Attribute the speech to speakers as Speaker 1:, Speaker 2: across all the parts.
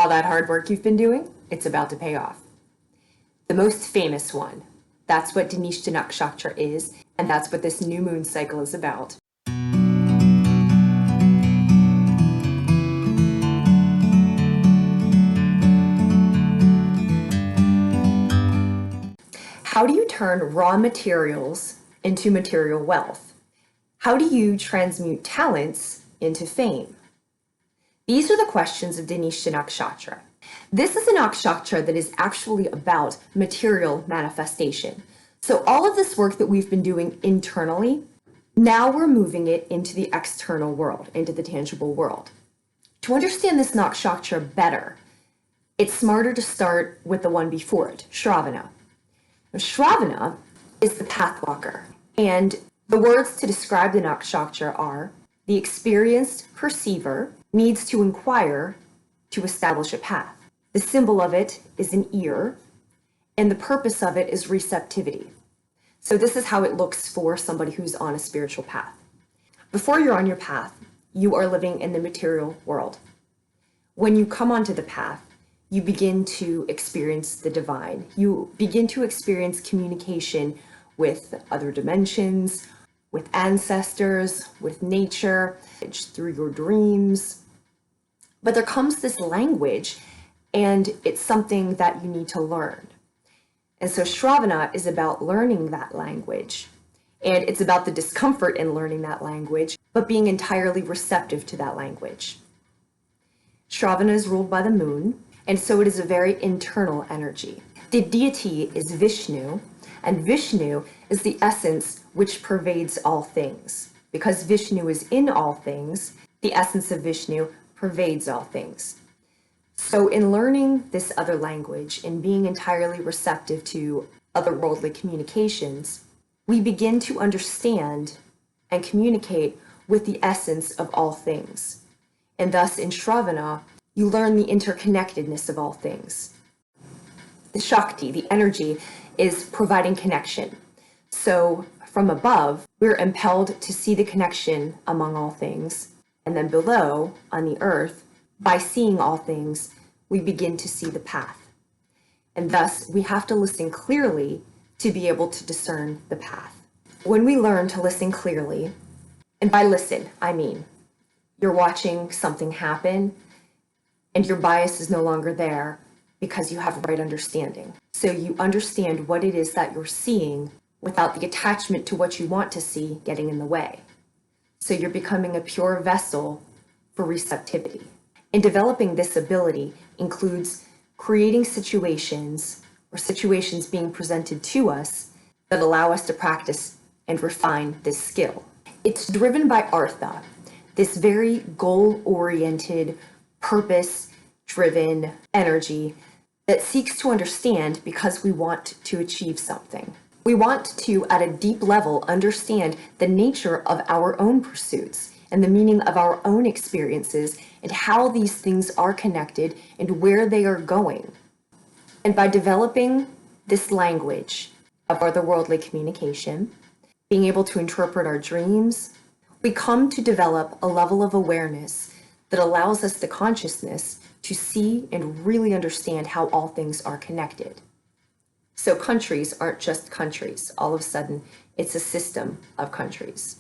Speaker 1: All that hard work you've been doing, it's about to pay off. The most famous one, that's what Dhanishta Nakshatra is, and that's what this new moon cycle is about. How do you turn raw materials into material wealth? How do you transmute talents into fame? These are the questions of Dhanishta Nakshatra. This is a nakshatra that is actually about material manifestation. So all of this work that we've been doing internally, now we're moving it into the external world, into the tangible world. To understand this nakshatra better, it's smarter to start with the one before it, Sravana. Now, Sravana is the pathwalker, and the words to describe the nakshatra are: the experienced perceiver needs to inquire to establish a path. The symbol of it is an ear, and the purpose of it is receptivity. So this is how it looks for somebody who's on a spiritual path. Before you're on your path, you are living in the material world. When you come onto the path, you begin to experience the divine. You begin to experience communication with other dimensions, with ancestors, with nature, through your dreams. But there comes this language, and it's something that you need to learn. And so Sravana is about learning that language. And it's about the discomfort in learning that language, but being entirely receptive to that language. Sravana is ruled by the moon, and so it is a very internal energy. The deity is Vishnu, and Vishnu is the essence which pervades all things. Because Vishnu is in all things, the essence of Vishnu pervades all things. So in learning this other language and being entirely receptive to otherworldly communications, we begin to understand and communicate with the essence of all things. And thus in Sravana, you learn the interconnectedness of all things. The Shakti, the energy, is providing connection. So from above, we're impelled to see the connection among all things. And then below, on the earth, by seeing all things, we begin to see the path. And thus, we have to listen clearly to be able to discern the path. When we learn to listen clearly, and by listen, I mean, you're watching something happen, and your bias is no longer there because you have right understanding. So you understand what it is that you're seeing without the attachment to what you want to see getting in the way. So you're becoming a pure vessel for receptivity. And developing this ability includes creating situations or situations being presented to us that allow us to practice and refine this skill. It's driven by Artha, this very goal-oriented, purpose-driven energy that seeks to understand because we want to achieve something. We want to, at a deep level, understand the nature of our own pursuits and the meaning of our own experiences and how these things are connected and where they are going. And by developing this language of otherworldly communication, being able to interpret our dreams, we come to develop a level of awareness that allows us the consciousness to see and really understand how all things are connected. So countries aren't just countries. All of a sudden, it's a system of countries.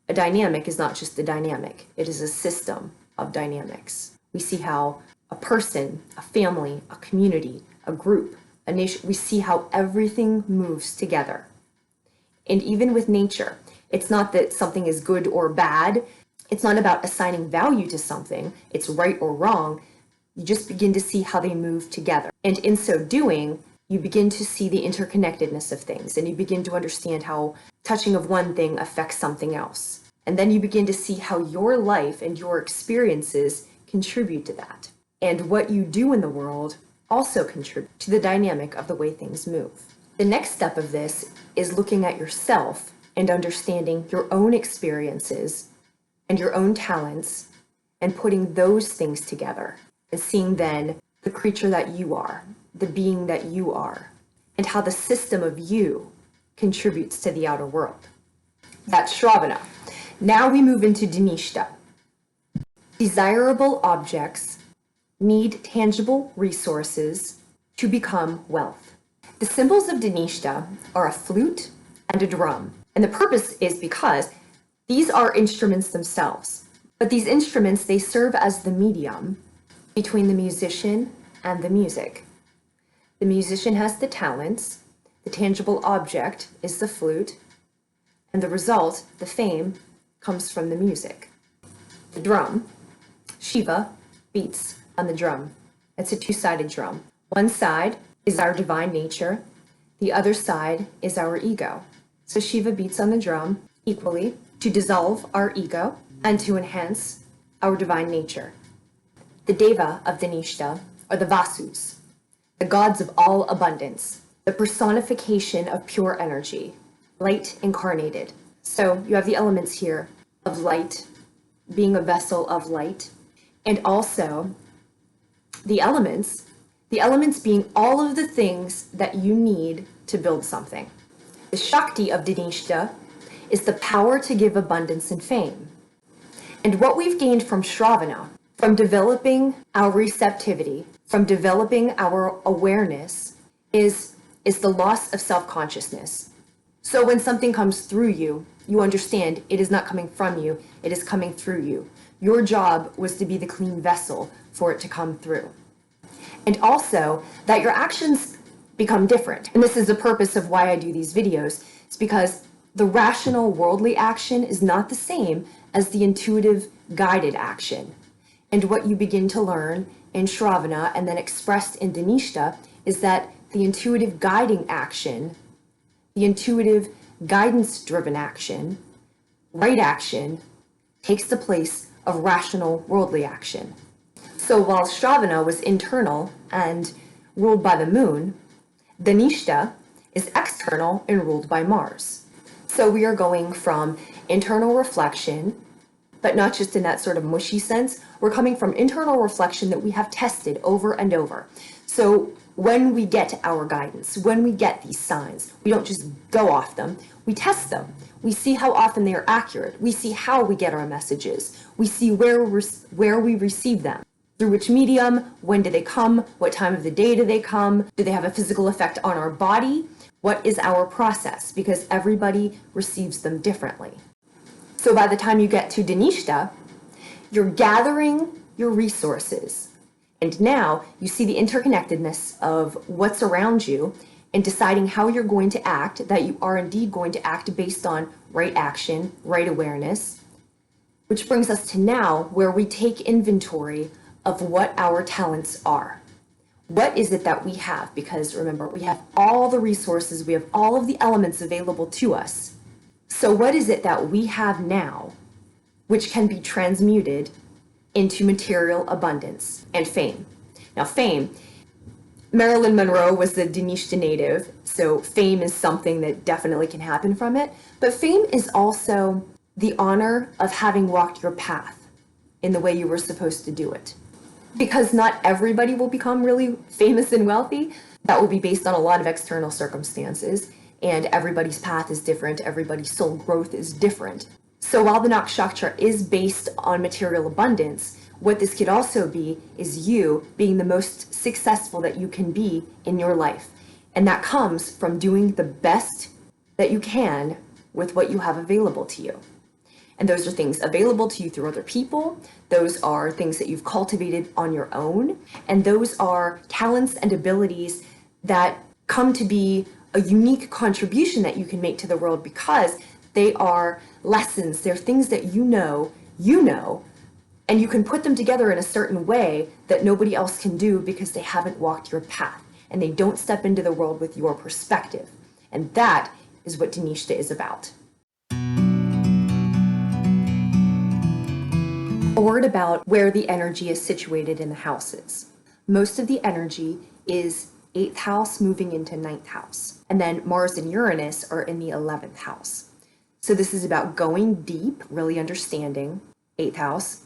Speaker 1: A dynamic is not just a dynamic. It is a system of dynamics. We see how a person, a family, a community, a group, a nation, we see how everything moves together. And even with nature, it's not that something is good or bad. It's not about assigning value to something. It's right or wrong. You just begin to see how they move together. And in so doing, you begin to see the interconnectedness of things, and you begin to understand how touching of one thing affects something else. And then you begin to see how your life and your experiences contribute to that. And what you do in the world also contribute to the dynamic of the way things move. The next step of this is looking at yourself and understanding your own experiences and your own talents and putting those things together and seeing then the creature that you are, the being that you are, and how the system of you contributes to the outer world. That's Sravana. Now we move into Dhanishta. Desirable objects need tangible resources to become wealth. The symbols of Dhanishta are a flute and a drum. And the purpose is because these are instruments themselves. But these instruments, they serve as the medium between the musician and the music. The musician has the talents, the tangible object is the flute, and the result, the fame, comes from the music. The drum, Shiva beats on the drum. It's a two-sided drum. One side is our divine nature, the other side is our ego. So Shiva beats on the drum equally to dissolve our ego and to enhance our divine nature. The Deva of Dhanishta are the Vasus, the gods of all abundance, the personification of pure energy, light incarnated. So you have the elements here of light, being a vessel of light, and also the elements being all of the things that you need to build something. The Shakti of Dhanishta is the power to give abundance and fame. And what we've gained from Sravana, from developing our receptivity, from developing our awareness, is the loss of self-consciousness. So when something comes through you, you understand it is not coming from you, it is coming through you. Your job was to be the clean vessel for it to come through. And also that your actions become different. And this is the purpose of why I do these videos. It's because the rational worldly action is not the same as the intuitive guided action. And what you begin to learn in Sravana and then expressed in Dhanishta is that the intuitive guiding action, the intuitive guidance driven action, right action, takes the place of rational worldly action. So while Sravana was internal and ruled by the moon, Dhanishta is external and ruled by Mars. So we are going from internal reflection, but not just in that sort of mushy sense. We're coming from internal reflection that we have tested over and over. So when we get our guidance, when we get these signs, we don't just go off them, we test them. We see how often they are accurate. We see how we get our messages. We see where we receive them. Through which medium, when do they come, what time of the day do they come, do they have a physical effect on our body? What is our process? Because everybody receives them differently. So by the time you get to Dhanishta, you're gathering your resources. And now you see the interconnectedness of what's around you and deciding how you're going to act, that you are indeed going to act based on right action, right awareness, which brings us to now where we take inventory of what our talents are. What is it that we have? Because remember, we have all the resources, we have all of the elements available to us. So what is it that we have now, which can be transmuted into material abundance and fame? Now fame, Marilyn Monroe was the Dhanishta native, so fame is something that definitely can happen from it. But fame is also the honor of having walked your path in the way you were supposed to do it. Because not everybody will become really famous and wealthy. That will be based on a lot of external circumstances, and everybody's path is different, everybody's soul growth is different. So while the Nakshatra is based on material abundance, what this could also be is you being the most successful that you can be in your life. And that comes from doing the best that you can with what you have available to you. And those are things available to you through other people. Those are things that you've cultivated on your own. And those are talents and abilities that come to be a unique contribution that you can make to the world because they are lessons. They're things that you know, and you can put them together in a certain way that nobody else can do because they haven't walked your path and they don't step into the world with your perspective. And that is what Dhanishta is about. A word about where the energy is situated in the houses. Most of the energy is 8th house moving into 9th house. And then Mars and Uranus are in the 11th house. So this is about going deep, really understanding 8th house,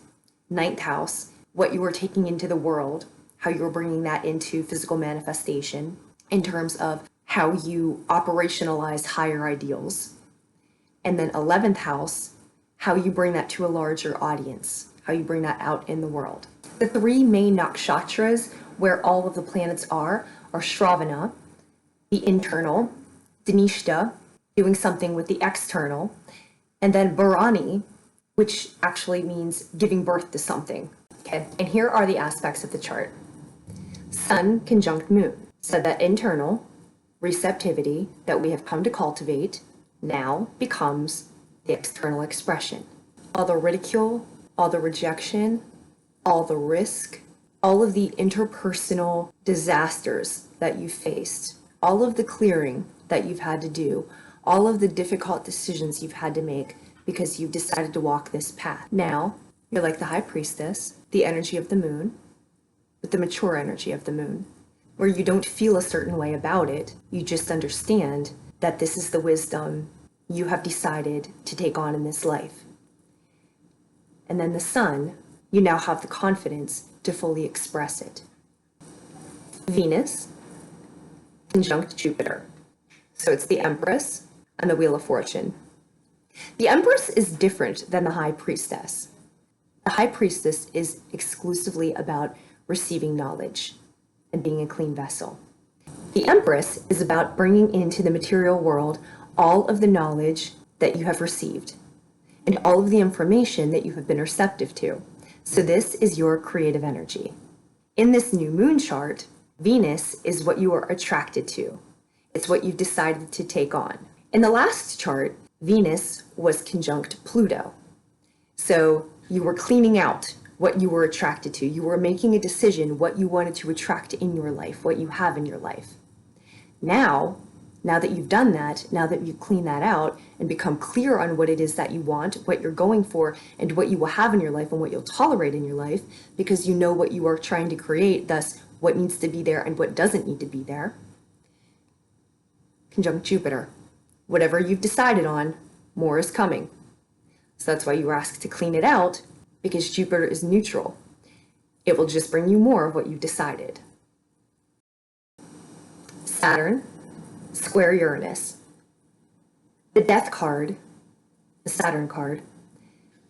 Speaker 1: 9th house, what you are taking into the world, how you're bringing that into physical manifestation in terms of how you operationalize higher ideals. And then 11th house, how you bring that to a larger audience, how you bring that out in the world. The three main nakshatras where all of the planets are Sravana, the internal, Dhanishta, doing something with the external, and then Bharani, which actually means giving birth to something. Okay, and here are the aspects of the chart. Sun conjunct Moon, so that internal receptivity that we have come to cultivate now becomes the external expression. All the ridicule, all the rejection, all the risk, all of the interpersonal disasters that you faced, all of the clearing that you've had to do, all of the difficult decisions you've had to make because you've decided to walk this path. Now, you're like the high priestess, the energy of the moon, with the mature energy of the moon, where you don't feel a certain way about it. You just understand that this is the wisdom you have decided to take on in this life. And then the sun, you now have the confidence to fully express it. Venus conjunct Jupiter. So it's the Empress and the Wheel of Fortune. The Empress is different than the High Priestess. The High Priestess is exclusively about receiving knowledge and being a clean vessel. The Empress is about bringing into the material world all of the knowledge that you have received and all of the information that you have been receptive to. So this is your creative energy. In this new moon chart, Venus is what you are attracted to. It's what you've decided to take on. In the last chart, Venus was conjunct Pluto. So you were cleaning out what you were attracted to. You were making a decision what you wanted to attract in your life, what you have in your life. Now that you've done that, now that you've cleaned that out and become clear on what it is that you want, what you're going for, and what you will have in your life and what you'll tolerate in your life, because you know what you are trying to create, thus what needs to be there and what doesn't need to be there. Conjunct Jupiter. Whatever you've decided on, more is coming. So that's why you were asked to clean it out, because Jupiter is neutral. It will just bring you more of what you've decided. Saturn, square Uranus. The Death card, the Saturn card,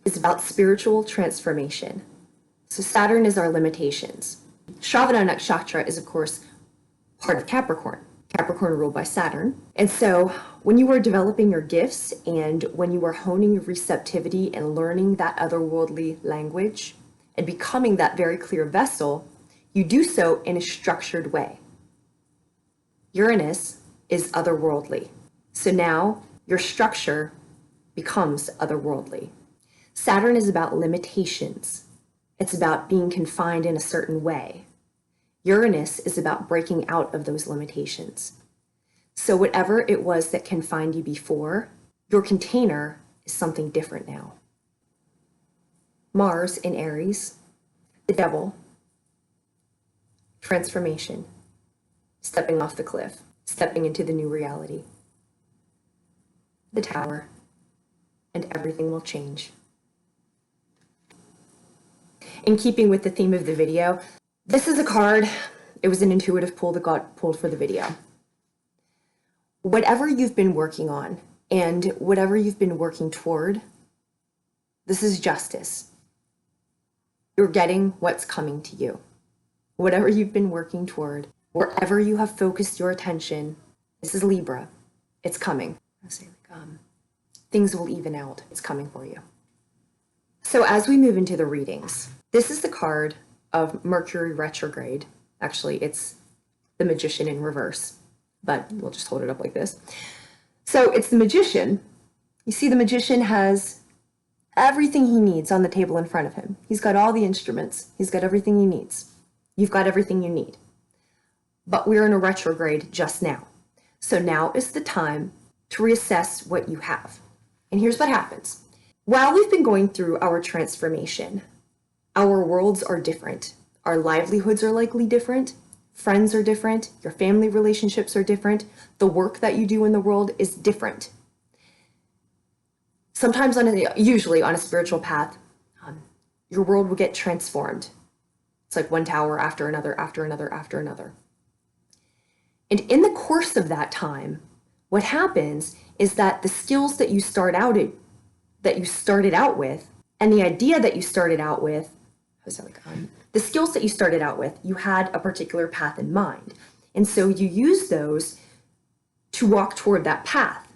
Speaker 1: is about spiritual transformation. So Saturn is our limitations. Sravana Nakshatra is, of course, part of Capricorn. Capricorn ruled by Saturn. And so when you are developing your gifts and when you are honing your receptivity and learning that otherworldly language and becoming that very clear vessel, you do so in a structured way. Uranus is otherworldly. So now your structure becomes otherworldly. Saturn is about limitations. It's about being confined in a certain way. Uranus is about breaking out of those limitations. So whatever it was that confined you before, your container is something different now. Mars in Aries, the devil, transformation, stepping off the cliff, stepping into the new reality. The Tower, and everything will change. In keeping with the theme of the video, this is a card. It was an intuitive pull that got pulled for the video. Whatever you've been working on and whatever you've been working toward, this is justice. You're getting what's coming to you. Whatever you've been working toward, wherever you have focused your attention, this is Libra. It's coming. I say things will even out. It's coming for you. So as we move into the readings, this is the card of Mercury retrograde. Actually, it's the Magician in reverse, but we'll just hold it up like this. So it's the Magician. You see, the Magician has everything he needs on the table in front of him. He's got all the instruments. He's got everything he needs. You've got everything you need. But we're in a retrograde just now. So now is the time to reassess what you have. And here's what happens. While we've been going through our transformation, our worlds are different. Our livelihoods are likely different. Friends are different. Your family relationships are different. The work that you do in the world is different. Sometimes, usually on a spiritual path, your world will get transformed. It's like one tower after another, after another, after another. And in the course of that time, what happens is that the skills that you started out with, and the idea that you started out with, the skills that you started out with, you had a particular path in mind. And so you use those to walk toward that path.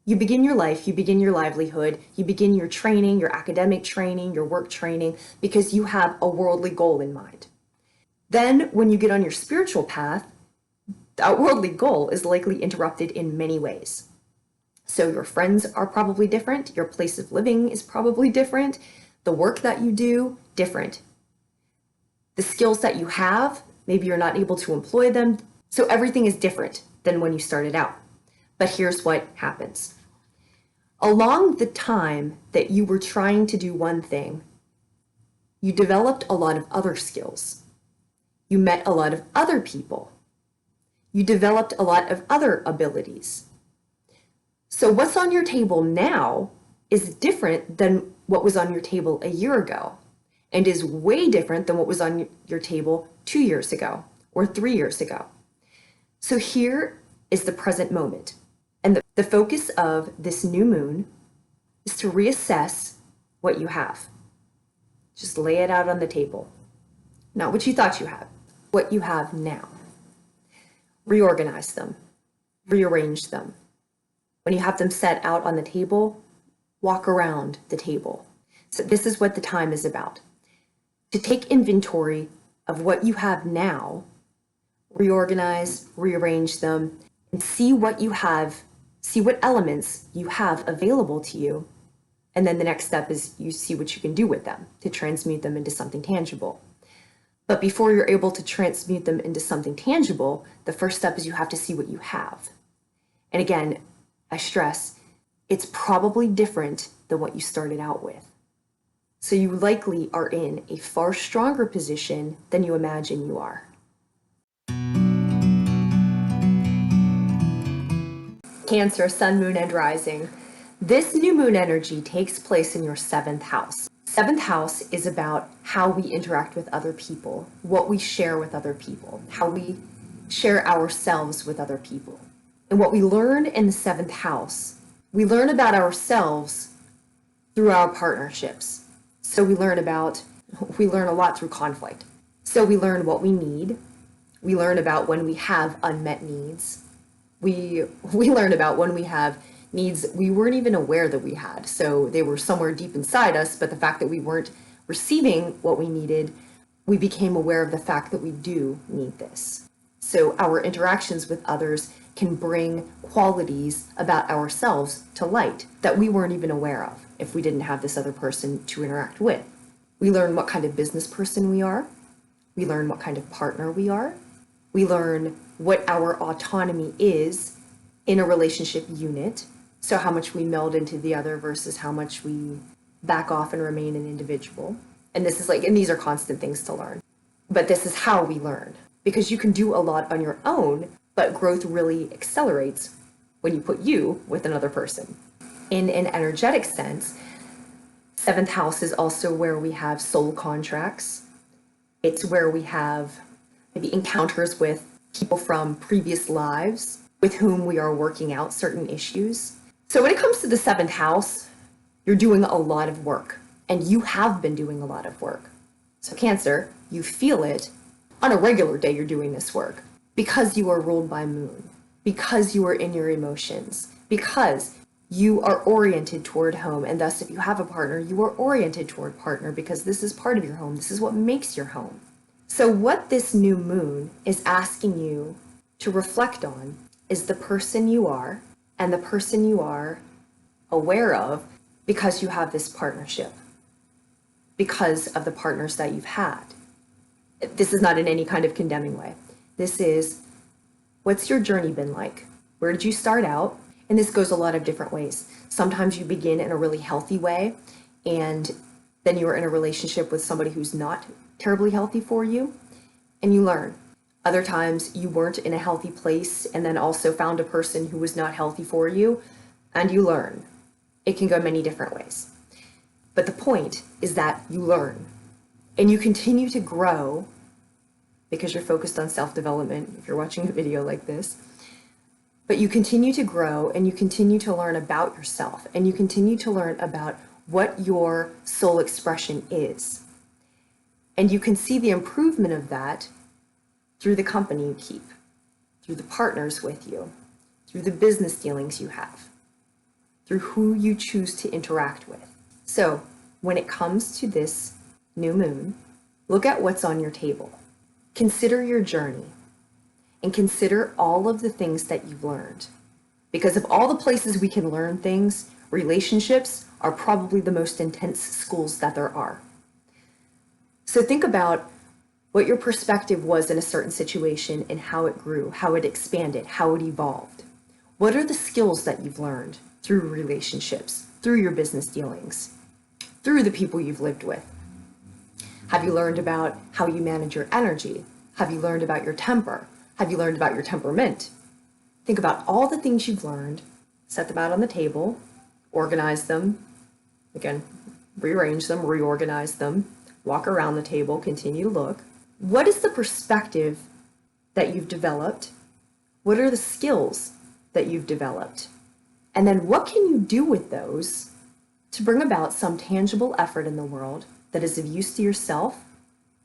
Speaker 1: You begin your life, you begin your livelihood, you begin your training, your academic training, your work training, because you have a worldly goal in mind. Then when you get on your spiritual path, that worldly goal is likely interrupted in many ways. So your friends are probably different, your place of living is probably different, the work that you do, different. The skills that you have, maybe you're not able to employ them, so everything is different than when you started out. But here's what happens. Along the time that you were trying to do one thing, you developed a lot of other skills. You met a lot of other people. You developed a lot of other abilities. So what's on your table now is different than what was on your table a year ago, and is way different than what was on your table 2 years ago or 3 years ago. So here is the present moment. And the focus of this new moon is to reassess what you have. Just lay it out on the table. Not what you thought you had, what you have now. Reorganize them, rearrange them. When you have them set out on the table, walk around the table. So this is what the time is about. To take inventory of what you have now, reorganize, rearrange them, and see what you have, see what elements you have available to you. And then the next step is you see what you can do with them to transmute them into something tangible. But before you're able to transmute them into something tangible, the first step is you have to see what you have. And again, I stress, it's probably different than what you started out with. So you likely are in a far stronger position than you imagine you are. Cancer, sun, moon, and rising. This new moon energy takes place in your 7th house. 7th house is about how we interact with other people, what we share with other people, how we share ourselves with other people. And what we learn in the 7th house, we learn about ourselves through our partnerships. So we learn a lot through conflict. So we learn what we need. We learn about when we have unmet needs. We learn about when we have needs we weren't even aware that we had. So they were somewhere deep inside us, but the fact that we weren't receiving what we needed, we became aware of the fact that we do need this. So our interactions with others can bring qualities about ourselves to light that we weren't even aware of if we didn't have this other person to interact with. We learn what kind of business person we are. We learn what kind of partner we are. We learn what our autonomy is in a relationship unit. So how much we meld into the other versus how much we back off and remain an individual. And these are constant things to learn. But this is how we learn, because you can do a lot on your own, but growth really accelerates when you put you with another person. In an energetic sense, 7th house is also where we have soul contracts. It's where we have maybe encounters with people from previous lives with whom we are working out certain issues. So when it comes to the 7th house, you're doing a lot of work, and you have been doing a lot of work. So Cancer, you feel it on a regular day. You're doing this work because you are ruled by moon, because you are in your emotions, because you are oriented toward home. And thus, if you have a partner, you are oriented toward partner because this is part of your home. This is what makes your home. So what this new moon is asking you to reflect on is the person you are and the person you are aware of because you have this partnership, because of the partners that you've had. This is not in any kind of condemning way. This is, what's your journey been like? Where did you start out? And this goes a lot of different ways. Sometimes you begin in a really healthy way, and then you are in a relationship with somebody who's not terribly healthy for you, and you learn. Other times you weren't in a healthy place and then also found a person who was not healthy for you, and you learn. It can go many different ways. But the point is that you learn and you continue to grow because you're focused on self-development if you're watching a video like this. But you continue to grow and you continue to learn about yourself and you continue to learn about what your soul expression is. And you can see the improvement of that through the company you keep, through the partners with you, through the business dealings you have, through who you choose to interact with. So when it comes to this new moon, look at what's on your table. Consider your journey and consider all of the things that you've learned. Because of all the places we can learn things, relationships are probably the most intense schools that there are. So think about what your perspective was in a certain situation and how it grew, how it expanded, how it evolved. What are the skills that you've learned through relationships, through your business dealings, through the people you've lived with? Have you learned about how you manage your energy? Have you learned about your temper? Have you learned about your temperament? Think about all the things you've learned, set them out on the table, organize them, again, rearrange them, reorganize them, walk around the table, continue to look. What is the perspective that you've developed? What are the skills that you've developed? And then what can you do with those to bring about some tangible effort in the world that is of use to yourself,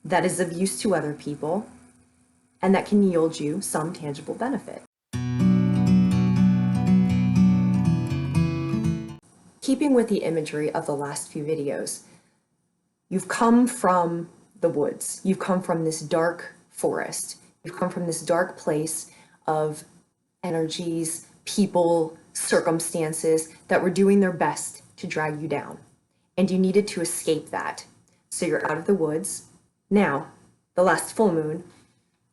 Speaker 1: that is of use to other people, and that can yield you some tangible benefit? Keeping with the imagery of the last few videos, you've come from the woods. You've come from this dark forest. You've come from this dark place of energies, people, circumstances that were doing their best to drag you down. And you needed to escape that. So you're out of the woods. Now, the last full moon,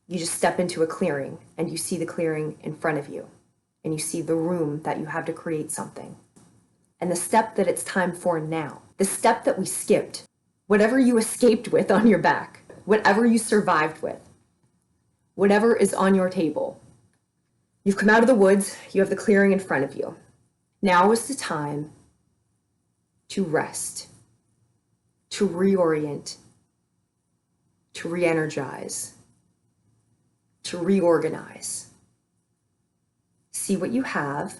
Speaker 1: you just step into a clearing and you see the clearing in front of you. And you see the room that you have to create something. And the step that it's time for now, the step that we skipped, whatever you escaped with on your back, whatever you survived with, whatever is on your table. You've come out of the woods, you have the clearing in front of you. Now is the time to rest, to reorient, to re-energize, to reorganize. See what you have.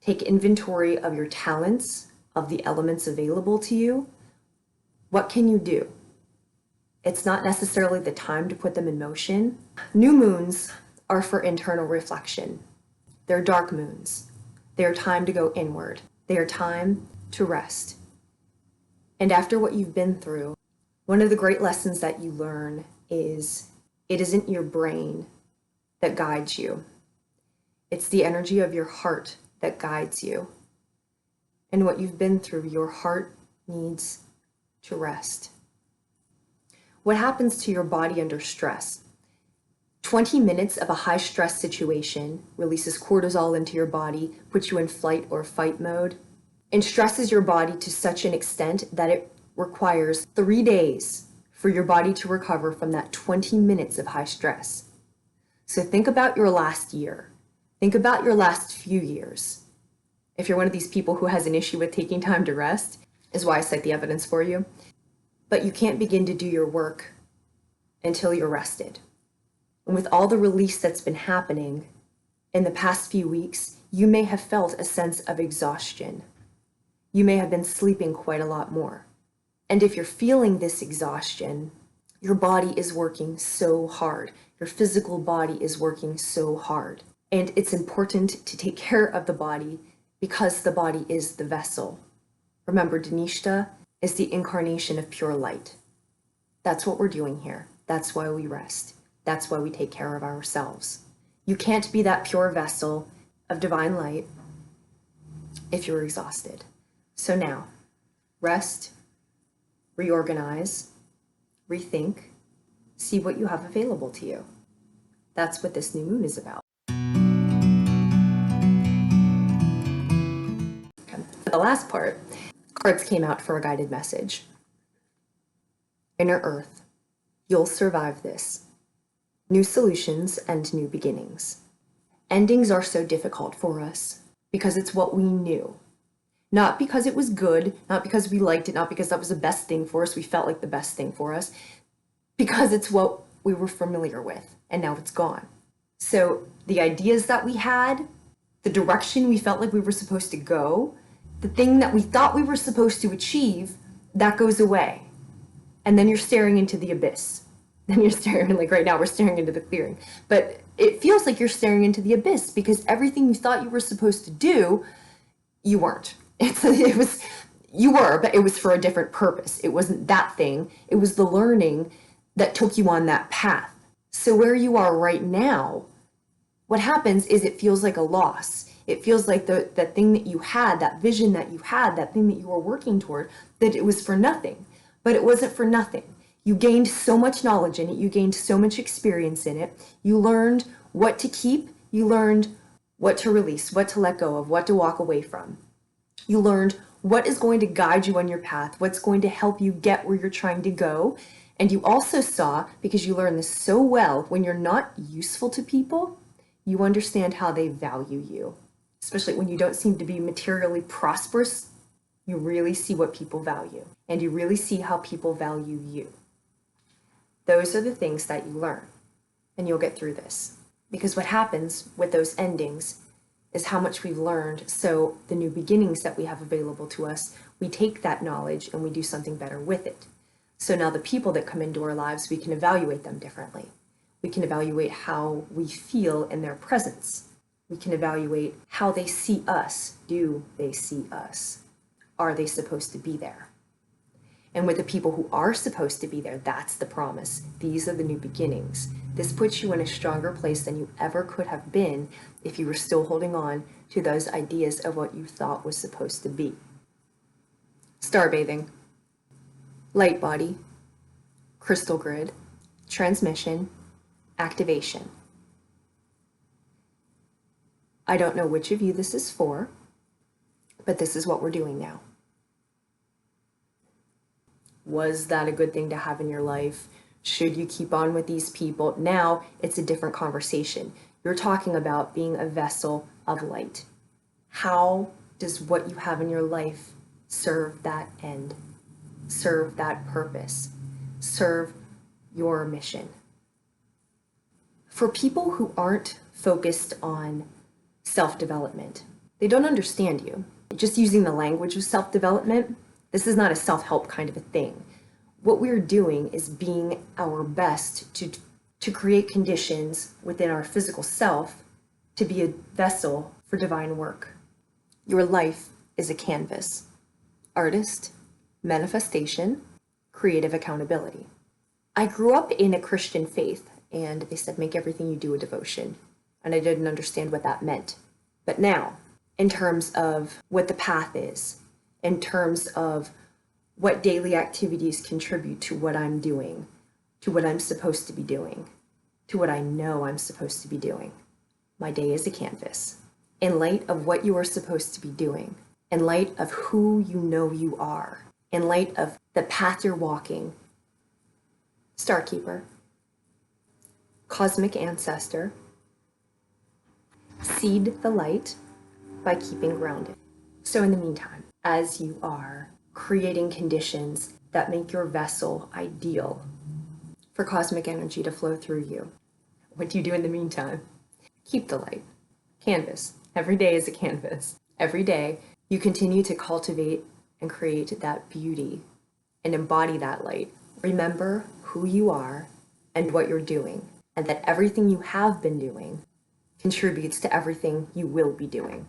Speaker 1: Take inventory of your talents, of the elements available to you. What can you do? It's not necessarily the time to put them in motion. New moons are for internal reflection. They're dark moons. They are time to go inward. They are time to rest. And after what you've been through, one of the great lessons that you learn is it isn't your brain that guides you. It's the energy of your heart that guides you. And what you've been through, your heart needs to rest. What happens to your body under stress? 20 minutes of a high stress situation releases cortisol into your body, puts you in flight or fight mode, and stresses your body to such an extent that it requires 3 days for your body to recover from that 20 minutes of high stress. So think about your last year. Think about your last few years. If you're one of these people who has an issue with taking time to rest, is why I cite the evidence for you. But you can't begin to do your work until you're rested. And with all the release that's been happening in the past few weeks, you may have felt a sense of exhaustion. You may have been sleeping quite a lot more. And if you're feeling this exhaustion, your body is working so hard. Your physical body is working so hard. And it's important to take care of the body because the body is the vessel. Remember, Dhanishta is the incarnation of pure light. That's what we're doing here. That's why we rest. That's why we take care of ourselves. You can't be that pure vessel of divine light if you're exhausted. So now, rest, reorganize, rethink, see what you have available to you. That's what this new moon is about. For the last part, cards came out for a guided message. Inner Earth, you'll survive this. New solutions and new beginnings. Endings are so difficult for us because it's what we knew. Not because it was good, not because we liked it, not because that was the best thing for us, we felt like the best thing for us, because it's what we were familiar with, and now it's gone. So the ideas that we had, the direction we felt like we were supposed to go, the thing that we thought we were supposed to achieve, that goes away. and then you're staring into the abyss. Then you're staring, like right now we're staring into the clearing. But it feels like you're staring into the abyss because everything you thought you were supposed to do, you weren't. You were, but it was for a different purpose. It wasn't that thing. It was the learning that took you on that path. So where you are right now, what happens is it feels like a loss. It feels like that thing that you had, that vision that you had, that thing that you were working toward, that it was for nothing. But it wasn't for nothing. You gained so much knowledge in it. You gained so much experience in it. You learned what to keep. You learned what to release, what to let go of, what to walk away from. You learned what is going to guide you on your path, what's going to help you get where you're trying to go. And you also saw, because you learned this so well, when you're not useful to people, you understand how they value you. Especially when you don't seem to be materially prosperous, you really see what people value. And you really see how people value you. Those are the things that you learn, and you'll get through this. Because what happens with those endings is how much we've learned, so the new beginnings that we have available to us, we take that knowledge and we do something better with it. So now the people that come into our lives, we can evaluate them differently. We can evaluate how we feel in their presence. We can evaluate how they see us. Do they see us? Are they supposed to be there? And with the people who are supposed to be there, that's the promise. These are the new beginnings. This puts you in a stronger place than you ever could have been if you were still holding on to those ideas of what you thought was supposed to be. Starbathing, light body, crystal grid, transmission, activation. I don't know which of you this is for, but this is what we're doing now. Was that a good thing to have in your life? Should you keep on with these people? Now it's a different conversation. You're talking about being a vessel of light. How does what you have in your life serve that end? Serve that purpose? Serve your mission? For people who aren't focused on self-development, they don't understand you. Just using the language of self-development, this is not a self-help kind of a thing. What we're doing is being our best to create conditions within our physical self to be a vessel for divine work. Your life is a canvas. Artist, manifestation, creative accountability. I grew up in a Christian faith, and they said make everything you do a devotion. And I didn't understand what that meant. But now, in terms of what the path is, in terms of what daily activities contribute to what I'm doing, to what I'm supposed to be doing, to what I know I'm supposed to be doing. My day is a canvas. In light of what you are supposed to be doing, in light of who you know you are, in light of the path you're walking, Starkeeper, cosmic ancestor, seed the light by keeping grounded. So in the meantime, as you are creating conditions that make your vessel ideal for cosmic energy to flow through you, what do you do in the meantime? Keep the light. Canvas. Every day is a canvas. Every day you continue to cultivate and create that beauty and embody that light. Remember who you are and what you're doing, and that everything you have been doing contributes to everything you will be doing.